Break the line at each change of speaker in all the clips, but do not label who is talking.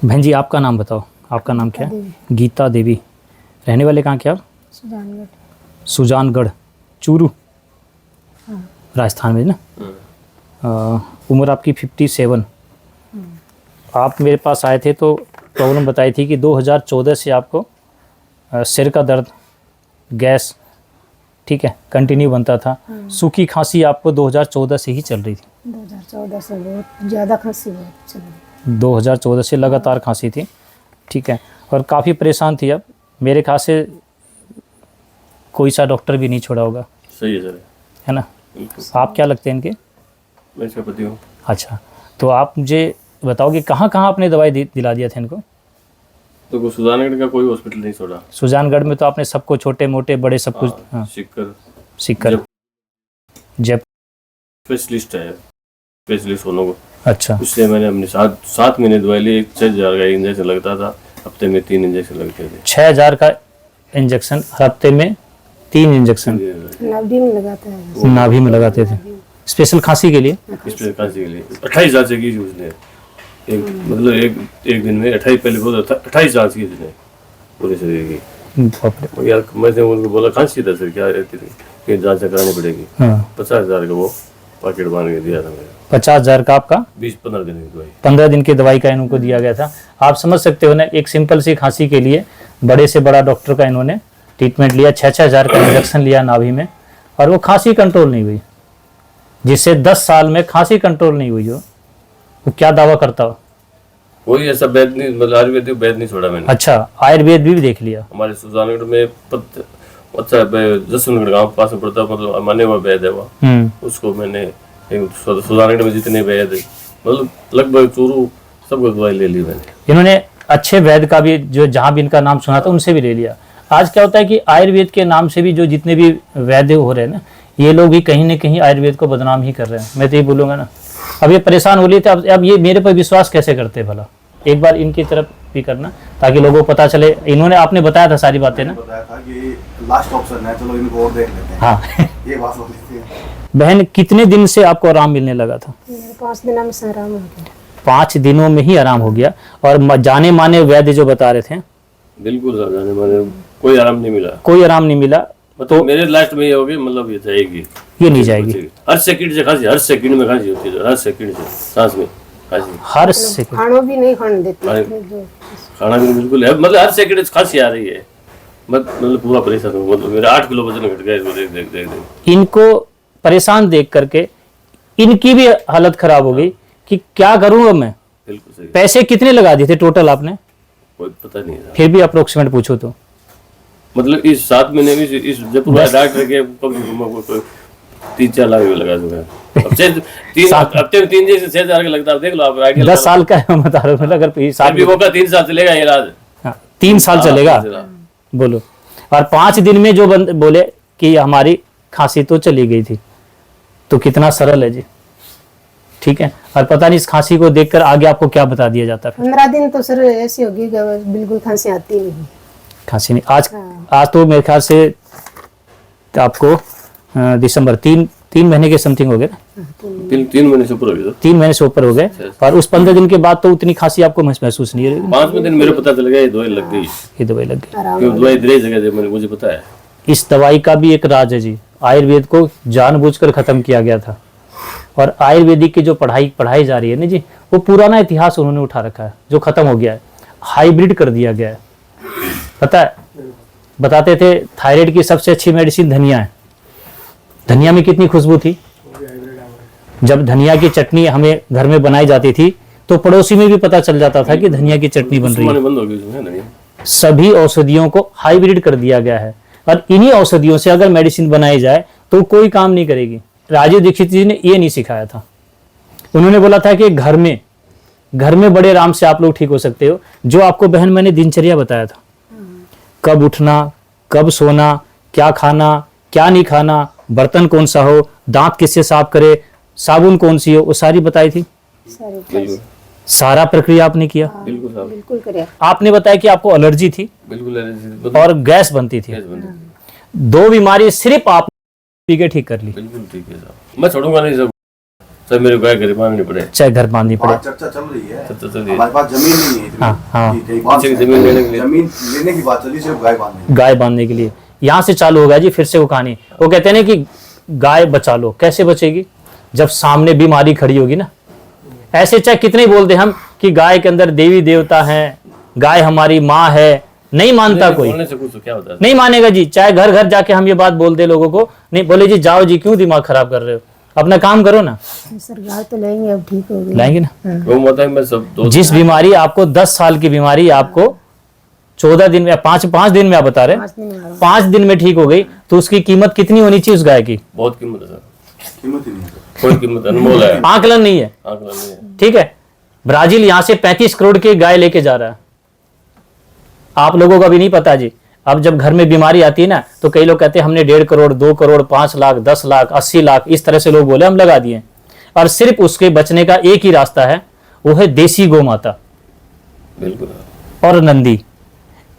बहन जी आपका नाम बताओ, आपका नाम क्या है? गीता देवी। रहने वाले कहाँ के आप?
सुजानगढ़।
सुजानगढ़, चूरू, राजस्थान में ना। उम्र आपकी 57। आप मेरे पास आए थे तो प्रॉब्लम बताई थी कि 2014 से आपको सिर का दर्द, गैस, ठीक है, कंटिन्यू बनता था। सूखी खांसी आपको 2014 से ही चल रही थी।
2014 से बहुत ज़्यादा खांसी बहुत चल रही।
2014 से लगातार खांसी थी, ठीक है, और काफ़ी परेशान थी। अब मेरे ख्याल से कोई सा डॉक्टर भी नहीं छोड़ा होगा।
सही है सर,
है ना। आप क्या लगते हैं इनके?
मैं इसका पति हूँ।
अच्छा, तो आप मुझे बताओ कि कहाँ कहाँ आपने दवाई दिला दिया था इनको?
तो सुजानगढ़ का कोई हॉस्पिटल नहीं छोड़ा।
सुजानगढ़ में तो आपने सबको, छोटे मोटे बड़े सब कुछ। हाँ, सिक्कर जब
स्पेशलिस्ट है, स्पेशलिस्ट होने को।
अच्छा,
इसलिए मैंने अपने 7 महीने दवाई ली। 6,000 का इंजेक्शन लगता था, हफ्ते में 3 इंजेक्शन लगते थे।
6,000 का इंजेक्शन, हफ्ते में 3 इंजेक्शन
नाभि में लगाता है।
नाभि में लगाते थे, स्पेशल खांसी के लिए।
स्पेशल खांसी के लिए 28 से की उसने। मतलब एक दिन में 28, पहले बहुत 28 जांच की उसने पूरे शरीर की। यार मैंने उनको बोला खांसी था सर, क्या रहती थी कि जांच करानी पड़ेगी। 50,000 का वो पैकेट बांध के दिया था मैंने।
50,000 का आपका
20-15 दिन की दवाई,
15 दिन की दवाई का इनको दिया गया था। आप समझ सकते हो ना, एक सिंपल सी खांसी के लिए बड़े से बड़ा डॉक्टर का इन्होंने ट्रीटमेंट लिया, 6,000 का इंजेक्शन लिया नाभि में, और वो खांसी कंट्रोल नहीं हुई। जिससे 10 साल में खांसी कंट्रोल नहीं हुई हो, वो क्या दावा करता हो?
कोई ऐसा वैद्य नहीं, मतलब आयुर्वेदिक वैद्य नहीं छोड़ा मैंने।
अच्छा, आयुर्वेद भी देख लिया।
हमारे सुजानगढ़ में अच्छा जसवंतगढ़ गाँव के पास में पड़ता, मतलब माने हुआ वैद्य है वो। उसको मैंने सुजानगढ़ में जितने वैद्य, मतलब लगभग चूरू सबको दवाई ले ली मैंने।
इन्होंने अच्छे वैद्य का भी, जो जहाँ भी इनका नाम सुना था उनसे भी ले लिया। आज क्या होता है कि आयुर्वेद के नाम से भी जो जितने भी वैद्य हो रहे हैं ना, ये लोग भी कहीं ना कहीं आयुर्वेद को बदनाम ही कर रहे हैं। मैं तो ये बोलूँगा ना, अब ये परेशान हो लिए थे, अब ये मेरे पर विश्वास कैसे करते हैं भला? एक बार इनकी तरफ भी करना, ताकि लोगों को पता चले। इन्होंने, आपने बताया था सारी बातें ना,
बताया था कि लास्ट ऑप्शन है, चलो इनको और देख लेते हैं।
हाँ।
ये बात हो रही थी।
बहन, कितने दिन से आपको आराम मिलने लगा था?
5 दिनों में से आराम हो गया।
5 दिनों में ही आराम हो गया। और जाने माने वैद्य जो बता रहे थे?
बिल्कुल सर, जाने माने कोई आराम नहीं मिला।
कोई आराम नहीं मिला।
तो मेरे लास्ट में ये होगी, मतलब ये जाएगी,
ये नहीं जाएगी।
हर सेकंड से खांसी, हर सेकंड में खांसी होती है, हर सेकंड से सांस में खांसी,
हर सेकंड।
खाना भी नहीं खाने देते।
खाना भी बिल्कुल है, मतलब हर सेकंड खांसी आ रही है। मतलब पूरा परेशान हूँ, मतलब मेरा 8 किलो वजन घट गया इसको देख।
इनको परेशान देख करके इनकी भी हालत खराब हो गई कि क्या करूँ अब मैं।
बिल्कुल सही। पैसे
कितने लगा दिए थे टोटल आपने?
कोई पता नहीं है,
फिर भी अप्रोक्सीमेट पूछो तो।
मतलब इस 7 महीने में इस जब पूरा डॉक्टर के कम 3-4 लाख लगा दूंगा। अब 3 जैसे 6,000 का लगता है, देख लो आप।
10 साल का है, बता रहा हूँ। अगर
3 साल चलेगा ये इलाज।
3 साल चलेगा, बोलो। और 5 दिन में जो बोले कि हमारी खांसी तो चली गई थी, तो कितना सरल है जी, ठीक है। और पता नहीं इस खांसी को देखकर आगे आपको क्या बता दिया जाता है।
15 दिन तो सर ऐसी होगी कि बिल्कुल खांसी आती नहीं।
खांसी नहीं। आज तो मेरे ख्याल से आपको दिसंबर 3 महीने के समथिंग हो गए ना।
3 महीने से ऊपर हो गए।
3 महीने से ऊपर हो गए। और उस 15 दिन के बाद तो उतनी खांसी आपको महसूस नहीं है।
5वें दिन मेरे पता चल गया ये दवाई लग गई।
ये दवाई लग गई,
क्यों दवाई दे जगह मुझे पता है।
इस दवाई का भी एक राज है जी। आयुर्वेद को जानबूझकर खत्म किया गया था, और आयुर्वेदिक की जो पढ़ाई जा रही है ना जी, वो पुराना इतिहास उन्होंने उठा रखा है, जो खत्म हो गया है, हाइब्रिड कर दिया गया है। पता है, बताते थे थायराइड की सबसे अच्छी मेडिसिन धनिया है। धनिया में कितनी खुशबू थी। जब धनिया की चटनी हमें घर में बनाई जाती थी, तो पड़ोसी में भी पता चल जाता था कि धनिया की चटनी बन रही है।
बंद हो गई।
सभी औषधियों को हाइब्रिड कर दिया गया है, और इन्हीं औषधियों से अगर मेडिसिन बनाई जाए तो कोई काम नहीं करेगी। राजीव दीक्षित जी ने ये नहीं सिखाया था। उन्होंने बोला था कि घर में बड़े आराम से आप लोग ठीक हो सकते हो। जो आपको बहन मैंने दिनचर्या बताया था, कब उठना, कब सोना, क्या खाना, क्या नहीं खाना, बर्तन कौन सा हो, दांत किससे साफ करे, साबुन कौन सी हो, वो सारी बताई थी। सारा प्रक्रिया आपने किया।
बिल्कुल करिए।
आपने बताया कि आपको एलर्जी थी,
बिल्कुल एलर्जी
और गैस बनती थी। 2 बीमारी सिर्फ आप पी के ठीक कर ली।
बिल्कुल ठीक है साहब, मैं छोड़ूंगा नहीं सब। सर मेरे गाय घर बांधनी पड़े,
चाहे घर बांधनी पड़े।
बात चर्चा चल रही है,
चर्चा चल रही है।
हमारे पास जमीन नहीं है इतनी
हाँ, हाँ।
कि कहीं बांध
पीछे की
सकें।
जमीन लेने के लिए।
जमीन लेने की बात चली, सिर्फ गाय बांधने
गाय बांधने के लिए यहाँ से चालू होगा जी फिर से वो कहानी। वो कहते हैं ना कि गाय बचा लो, कैसे बचेगी जब सामने बीमारी खड़ी होगी ना। ऐसे चाहे कितने ही बोल दे हम कि गाय के अंदर देवी देवता है, गाय हमारी माँ है, नहीं मानता कोई,
बोलने से कुछ क्या होता है?
नहीं मानेगा जी। चाहे घर घर जाके हम ये बात बोल दे लोगों को, नहीं बोले जी जाओ जी, क्यों दिमाग खराब कर रहे हो, अपना काम करो ना।
सर गाय तो लेंगे, अब ठीक हो गई।
लाएंगे ना।
गौ माता में सब दो
जिस बीमारी आपको 10 साल की बीमारी आपको 14 दिन में 5 दिन में आप बता रहे
5 दिन में आ रहा
5 दिन में ठीक हो गई, तो उसकी कीमत कितनी होनी चाहिए उस गाय की?
बहुत कीमत है सर,
कीमत ही नहीं है।
कोई कीमत अनमोल है,
आकलन नहीं है,
आंकड़ा नहीं है।
ठीक है। ब्राजील यहां से 35 करोड़ की गाय लेके जा रहा है। आप लोगों को अभी नहीं पता जी। अब जब घर में बीमारी आती है ना, तो कई लोग कहते हैं हमने 1.5 करोड़ 2 करोड़ 5 लाख 10 लाख 80 लाख इस तरह से लोग बोले हम लगा दिए। और सिर्फ उसके बचने का एक ही रास्ता है, वो है देसी गौ माता
बिल्कुल
और नंदी।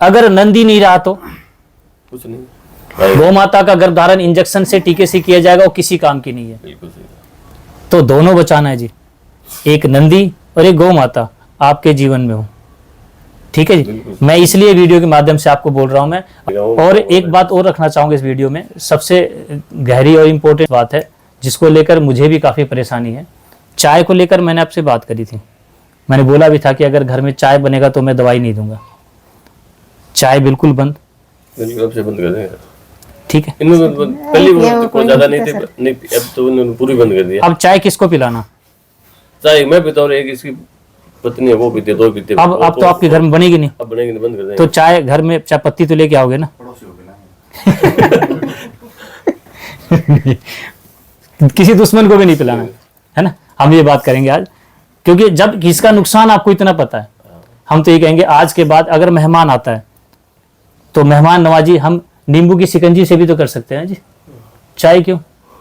अगर नंदी नहीं रहा तो
कुछ नहीं,
गौ माता का गर्भधारण इंजेक्शन से टीके से किया जाएगा, वो किसी काम की नहीं है।
बिल्कुल सही।
तो दोनों बचाना है जी, एक नंदी और एक गौ माता आपके जीवन में हो, ठीक है जी।
बिल्कुल।
मैं इसलिए वीडियो के माध्यम से आपको बोल रहा हूं मैं। और एक बात और रखना चाहूंगा इस वीडियो में, सबसे गहरी और इम्पोर्टेंट बात है जिसको लेकर मुझे भी काफी परेशानी है। चाय को लेकर मैंने आपसे बात करी थी, मैंने बोला भी था कि अगर घर में चाय बनेगा तो मैं दवाई नहीं दूंगा। चाय बिल्कुल बंद,
बिल्कुल अब से बंद कर देंगे,
ठीक है।
इनमें पहली
ये
बार
कोई
तो ज्यादा
नहीं
नहीं
पीता
थे, नहीं अब तो उन्होंने पूरी बंद कर दिया।
अब चाय किसको पिलाना?
चाय मैं पीता हूँ, एक इसकी पत्नी है वो पीती है, 2 पीते हैं।
अब तो आपके घर में बनेगी नहीं,
अब बनेगी नहीं, बंद कर
तो
देंगे।
चाय घर में चाय पत्ती तो लेके आओगे ना।
पड़ोसी हो गए ना।
किसी दुश्मन को भी नहीं पिलाना है ना। हम ये बात करेंगे आज, क्योंकि जब किसका नुकसान आपको इतना पता है, हम तो ये कहेंगे आज के बाद अगर मेहमान आता है तो मेहमान नवाजी हम नींबू की शिकंजी से भी तो कर सकते हैं जी, चाय क्यों?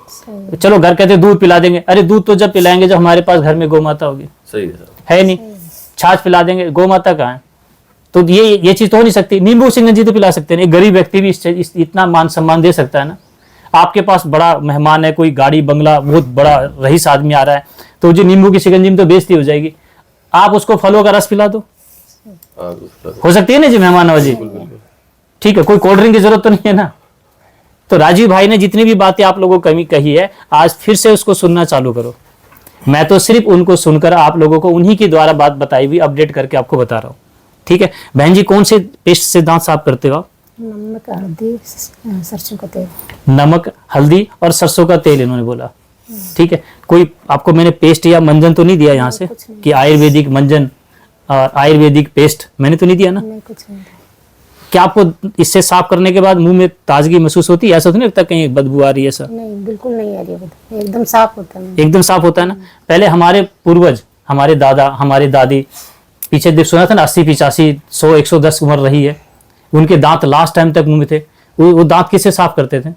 सही
चलो घर कहते दूध पिला देंगे, अरे दूध तो जब पिलाएंगे जब हमारे पास घर में गौ माता होगी,
सही है सर,
है नहीं। छाछ पिला देंगे, गौ माता कहाँ है? तो ये चीज तो हो नहीं सकती। नींबू शिकंजी तो पिला सकते हैं, एक गरीब व्यक्ति भी इतना मान सम्मान दे सकता है ना। आपके पास बड़ा मेहमान है, कोई गाड़ी बंगला बहुत बड़ा रईस आदमी आ रहा है, तो जो नींबू की शिकंजी में तो बेइज्जती हो जाएगी, आप उसको फलों का रस पिला दो,
हाँ दूसरा
हो सकती है ना जी मेहमान नवाजी, ठीक है। कोई कोल्ड ड्रिंक की जरूरत तो नहीं है ना। तो राजीव भाई ने जितनी भी बातें आप लोगों को कही है, आज फिर से उसको सुनना चालू करो। मैं तो सिर्फ उनको सुनकर आप लोगों को उन्हीं के द्वारा बात बताई हुई अपडेट करके आपको बता रहा हूँ, ठीक है। बहन जी कौन से पेस्ट से दांत साफ करते हो आप?
नमक हल्दी सरसों का तेल।
नमक हल्दी और सरसों का तेल इन्होंने बोला, ठीक है। कोई आपको मैंने पेस्ट या मंजन तो नहीं दिया यहाँ से
कुछ नहीं।
कि आयुर्वेदिक मंजन आयुर्वेदिक पेस्ट मैंने तो नहीं दिया ना।
नहीं कुछ नहीं।
क्या आपको इससे साफ करने के बाद मुंह में ताजगी महसूस होती है? ऐसा तो नहीं लगता कहीं बदबू आ रही है? सर
नहीं बिल्कुल नहीं आ रही है, एकदम साफ होता है।
एकदम साफ होता है ना। पहले हमारे पूर्वज, हमारे दादा, हमारे दादी, पीछे देख सुना था ना 80 85 100 110 उम्र रही है, उनके दांत लास्ट टाइम तक मुंह में थे। वो दांत किससे साफ करते थे?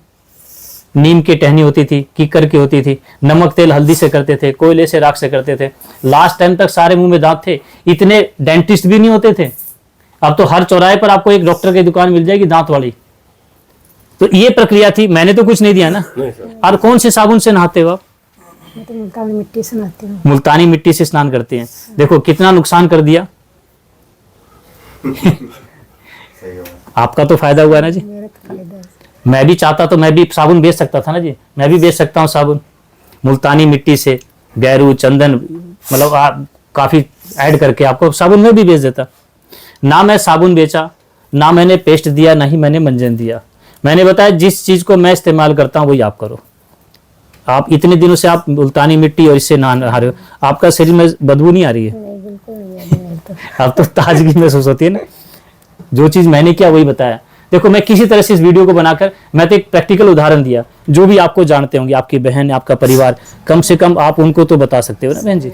नीम की टहनी होती थी, कीकर की होती थी, नमक तेल हल्दी से करते थे, कोयले से राख से करते थे। लास्ट टाइम तक सारे मुंह में दांत थे। इतने डेंटिस्ट भी नहीं होते थे। अब तो हर चौराहे पर आपको एक डॉक्टर की दुकान मिल जाएगी दांत वाली। तो ये प्रक्रिया थी, मैंने तो कुछ नहीं दिया ना।
नहीं सर,
और कौन से साबुन से नहाते हो आप?
मैं तो मुल्तानी मिट्टी से नहाती हूँ।
मुल्तानी मिट्टी से स्नान करते हैं। देखो कितना नुकसान कर दिया।
सही है।
आपका तो फायदा हुआ ना जी।
मेरा तो फायदा है।
मैं भी चाहता तो मैं भी साबुन बेच सकता था ना जी, मैं भी बेच सकता हूँ साबुन मुल्तानी मिट्टी से, गैरू चंदन, मतलब आप काफी ऐड करके आपको साबुन में भी बेच देता। ना मैं साबुन बेचा, ना मैंने पेस्ट दिया, ना ही मैंने मंजन दिया। मैंने बताया जिस चीज को मैं इस्तेमाल करता हूँ वही आप करो। आप इतने दिनों से आप मुल्तानी मिट्टी और इससे नहा रहे हो, आपका शरीर में बदबू नहीं आ रही है?
नहीं बिल्कुल नहीं आ रही मेरे तो।
अब तो ताजगी महसूस होती है ना। जो चीज मैंने किया वही बताया। देखो मैं किसी तरह से इस वीडियो को बनाकर मैं तो एक प्रैक्टिकल उदाहरण दिया। जो भी आपको जानते होंगे, आपकी बहन, आपका परिवार, कम से कम आप उनको तो बता सकते हो ना बहन जी।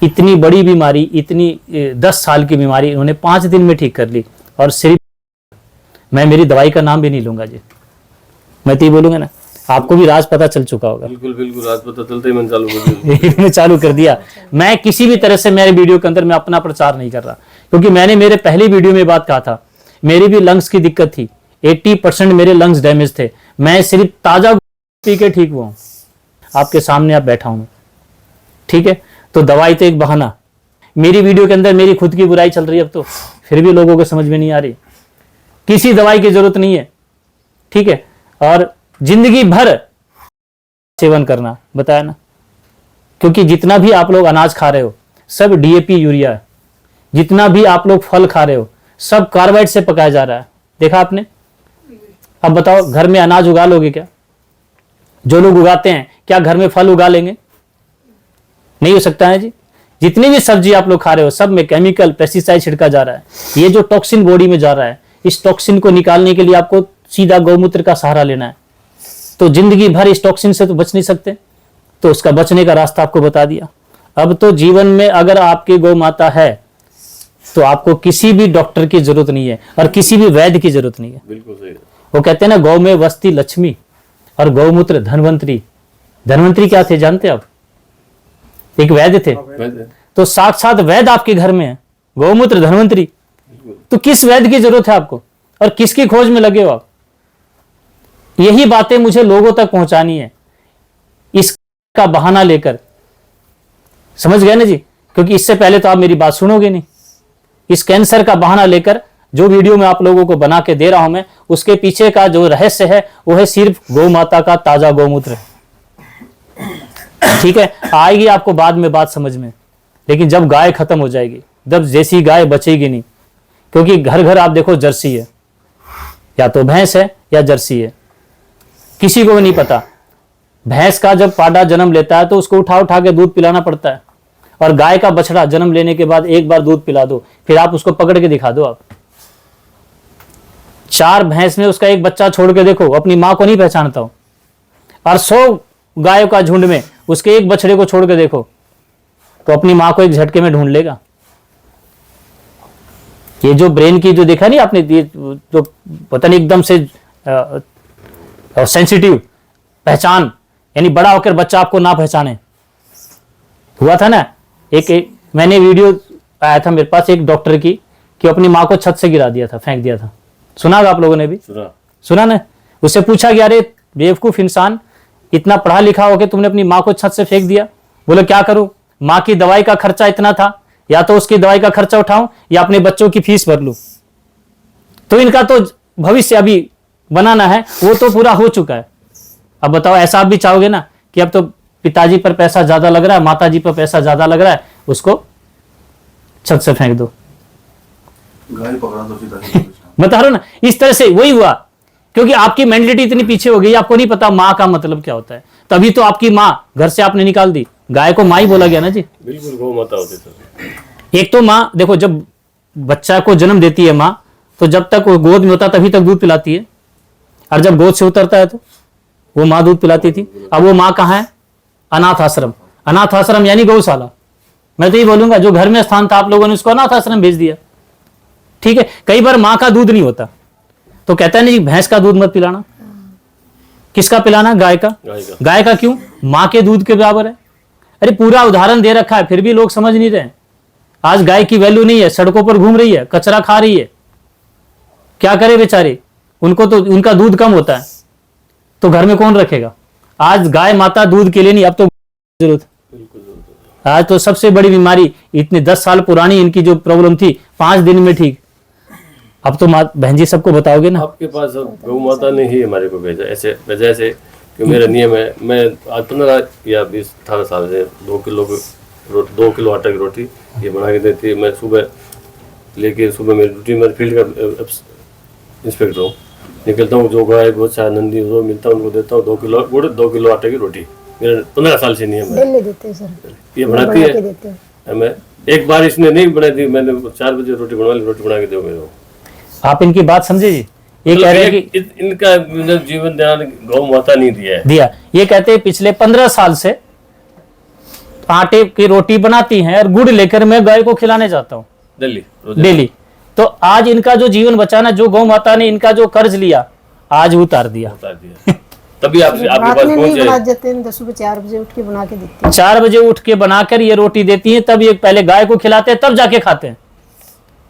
इतनी बड़ी बीमारी, इतनी 10 साल की बीमारी इन्होंने 5 दिन में ठीक कर ली। और सिर्फ मैं मेरी दवाई का नाम भी नहीं लूंगा जी, मैं तो ये बोलूंगा ना, आपको भी राज पता चल चुका होगा।
बिल्कुल बिल्कुल, रात पता चलते ही मैंने चालू कर दिया।
इन्होंने चालू कर दिया। मैं किसी भी तरह से मेरे वीडियो के अंदर मैं अपना प्रचार नहीं कर रहा, क्योंकि मैंने मेरे पहले वीडियो में बात कहा था, मेरी भी लंग्स की दिक्कत थी, 80% मेरे लंग्स डैमेज थे। मैं सिर्फ ताजा पी के ठीक हुआ हूं। आपके सामने आप बैठा हूं, ठीक है, तो दवाई तो एक बहाना। मेरी वीडियो के अंदर मेरी खुद की बुराई चल रही है अब तो, फिर भी लोगों को समझ में नहीं आ रही। किसी दवाई की जरूरत नहीं है, ठीक है। और जिंदगी भर सेवन करना, बताया ना, क्योंकि जितना भी आप लोग अनाज खा रहे हो सब डीएपी यूरिया है, जितना भी आप लोग फल खा रहे हो सब कार्बाइड से पकाया जा रहा है, देखा आपने। अब बताओ घर में अनाज उगा लोगे क्या? जो लोग उगाते हैं क्या घर में फल उगा लेंगे? नहीं हो सकता है जी। जितनी भी सब्जी आप लोग खा रहे हो सब में केमिकल पेस्टिसाइड छिड़का जा रहा है। ये जो टॉक्सिन बॉडी में जा रहा है, इस टॉक्सिन को निकालने के लिए आपको सीधा गौमूत्र का सहारा लेना है। तो जिंदगी भर इस टॉक्सिन से तो बच नहीं सकते, तो उसका बचने का रास्ता आपको बता दिया। अब तो जीवन में अगर आपकी गौ माता है तो आपको किसी भी डॉक्टर की जरूरत नहीं है और किसी भी वैद्य की जरूरत नहीं है।
बिल्कुल सही है।
वो कहते हैं ना, गौ में वस्ती लक्ष्मी और गौमूत्र धनवंतरी। धनवंतरी क्या थे जानते आप? एक वैद्य थे। तो साक्षात वैद्य आपके घर में है, गौमूत्र धनवंतरी। तो किस वैद्य की जरूरत है आपको और किसकी खोज में लगे हो आप? यही बातें मुझे लोगों तक पहुंचानी है, इसका बहाना लेकर। समझ गए ना जी? क्योंकि इससे पहले तो आप मेरी बात सुनोगे नहीं। इस कैंसर का बहाना लेकर जो वीडियो में आप लोगों को बना के दे रहा हूं मैं, उसके पीछे का जो रहस्य है वो है सिर्फ गौ माता का ताजा गौमूत्र। ठीक है, आएगी आपको बाद में बात समझ में, लेकिन जब गाय खत्म हो जाएगी, जब जैसी गाय बचेगी नहीं, क्योंकि घर घर आप देखो जर्सी है, या तो भैंस है या जर्सी है, किसी को भी नहीं पता। भैंस का जब पाडा जन्म लेता है तो उसको उठा उठा के दूध पिलाना पड़ता है, और गाय का बछड़ा जन्म लेने के बाद एक बार दूध पिला दो, फिर आप उसको पकड़ के दिखा दो। आप 4 भैंस में उसका एक बच्चा छोड़ के देखो, अपनी मां को नहीं पहचानता हो, और 100 गायों का झुंड में उसके एक बछड़े को छोड़ के देखो तो अपनी मां को एक झटके में ढूंढ लेगा। ये जो ब्रेन की जो देखा नहीं आपने, जो पता नहीं एकदम से सेंसिटिव पहचान, यानी बड़ा होकर बच्चा आपको ना पहचाने, हुआ था ना। एक मैंने वीडियो आया था मेरे पास एक डॉक्टर की कि अपनी मां को छत से गिरा दिया था, फेंक दिया था। सुना आप लोगों ने भी? सुना ना। उससे पूछा गया, अरे बेवकूफ इंसान, इतना पढ़ा लिखा हो के तुमने अपनी मां को छत से फेंक दिया। बोले क्या करूं, मां की दवाई का खर्चा इतना था, या तो उसकी दवाई का खर्चा उठाऊं या अपने बच्चों की फीस भर लूं। तो इनका तो भविष्य अभी बनाना है, वो तो पूरा हो चुका है। अब बताओ, ऐसा आप भी चाहोगे ना कि अब तो पिताजी पर पैसा ज्यादा लग रहा है, माताजी पर पैसा ज्यादा लग रहा है, उसको छत से फेंक दो।
गाय पकड़ा तो पिताजी
बता रहा हूं ना, इस तरह से वही हुआ, क्योंकि आपकी मेंटलिटी इतनी पीछे हो गई, आपको नहीं पता माँ का मतलब क्या होता है। तभी तो आपकी माँ घर से आपने निकाल दी। गाय को माँ ही बोला गया ना जी।
बिल्कुल गौ माता होती है।
एक तो माँ देखो, जब बच्चा को जन्म देती है माँ, तो जब तक वो गोद में होता तभी तक दूध पिलाती है, और जब गोद से उतरता है तो वो माँ दूध पिलाती थी। अब वो माँ कहाँ है? अनाथ आश्रम। अनाथ आश्रम यानी गौशाला। मैं तो ये बोलूंगा, जो घर में स्थान था आप लोगों ने उसको अनाथ आश्रम भेज दिया। ठीक है, कई बार माँ का दूध नहीं होता तो कहता है नहीं, भैंस का दूध मत पिलाना। किसका पिलाना? गाय का। गाय का क्यों? माँ के दूध के बराबर है। अरे पूरा उदाहरण दे रखा है, फिर भी लोग समझ नहीं रहे। आज गाय की वैल्यू नहीं है, सड़कों पर घूम रही है, कचरा खा रही है, क्या करे बेचारे, उनको तो उनका दूध कम होता है, तो घर में कौन रखेगा? आज गाय माता दूध के लिए नहीं, अब तो जरूरत। आज तो सबसे बड़ी बीमारी, इतने 10 साल पुरानी इनकी जो प्रॉब्लम थी, 5 दिन में ठीक। अब तो बहन जी सबको बताओगे ना।
आपके पास गौ माता ने ही हमारे को भेजा, ऐसे वजह से कि मेरा नियम है, मैं आज 15 या 20-18 साल से 2 किलो आटा की रोटी ये बना के देती है। मैं सुबह लेके, सुबह मेरी ड्यूटी में फील्ड का इंस्पेक्टर हूँ, निकलता हूँ, जो गाय बहुत सारा नंदी जो मिलता है उनको देता हूँ 2 किलो गुड़, 2 किलो आटे की रोटी। मेरा 15 साल से नियम है।
डेली देते हैं सर,
ये बनाती
बना के देते हैं।
है। मैं एक बार इसने नहीं बनाई थी, मैंने 4 बजे रोटी बनवा ली, रोटी बना के दो मेरे को।
आप इनकी बात समझे जी? ये कह रहे हैं कि
इनका जीवन ध्यान गौ माता नहीं दिया।
ये कहते हैं पिछले 15 साल से आटे की रोटी बनाती हैं और गुड़ लेकर मैं गाय को खिलाने जाता हूँ डेली। तो आज इनका जो जीवन बचाना, जो गौ माता ने इनका जो कर्ज लिया, आज उतार दिया।
तभी आपके
रात
पास
में नहीं
पहुंचे।
बना देते हैं, 10 सुबह 4 बजे उठ के बना के देते हैं।
4 बजे उठ के बनाकर ये रोटी देती हैं, तब ये पहले गाय को खिलाते हैं, तब जाके खाते हैं,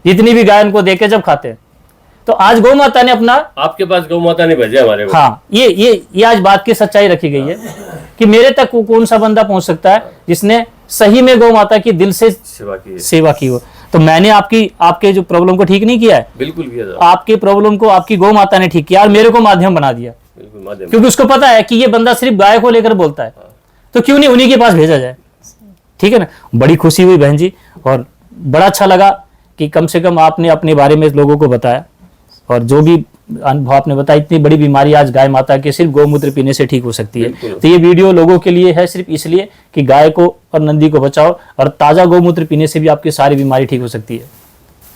जितनी भी गाय उनको देके जब खाते हैं। तो आज गौ माता ने अपना,
आपके पास गौ माता ने भेजा हमारे को।
हाँ, ये आज बात की सच्चाई रखी गई है कि मेरे तक कौन सा बंदा पहुंच सकता है जिसने सही में गौ माता की दिल से
सेवा की है।
सेवा की हो। तो मैंने आपके जो प्रॉब्लम को ठीक नहीं किया है,
बिल्कुल किया था,
आपके प्रॉब्लम को आपकी गौ माता ने ठीक किया और मेरे को माध्यम बना दिया,
बिल्कुल माध्यम।
क्योंकि उसको पता है कि ये बंदा सिर्फ गाय को लेकर बोलता है, तो क्यों नहीं उन्हीं के पास भेजा जाए। ठीक है ना, बड़ी खुशी हुई बहन जी, और बड़ा अच्छा लगा कि कम से कम आपने अपने बारे में लोगों को बताया, और जो भी अनुभव आपने बताया, इतनी बड़ी बीमारी आज गाय माता के सिर्फ गौमूत्र पीने से ठीक हो सकती है।
बिल्कुल।
तो ये वीडियो लोगों के लिए है सिर्फ इसलिए कि गाय को और नंदी को बचाओ, और ताजा गौमूत्र पीने से भी आपकी सारी बीमारी ठीक हो सकती है।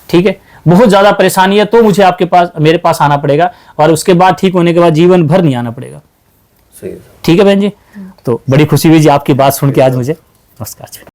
ठीक है, बहुत ज्यादा परेशानी है तो मुझे आपके पास, मेरे पास आना पड़ेगा, और उसके बाद ठीक होने के बाद जीवन भर नहीं आना पड़ेगा।
सही है।
ठीक है बहन जी, तो बड़ी खुशी हुई जी आपकी बात सुन के आज मुझे। नमस्कार जी।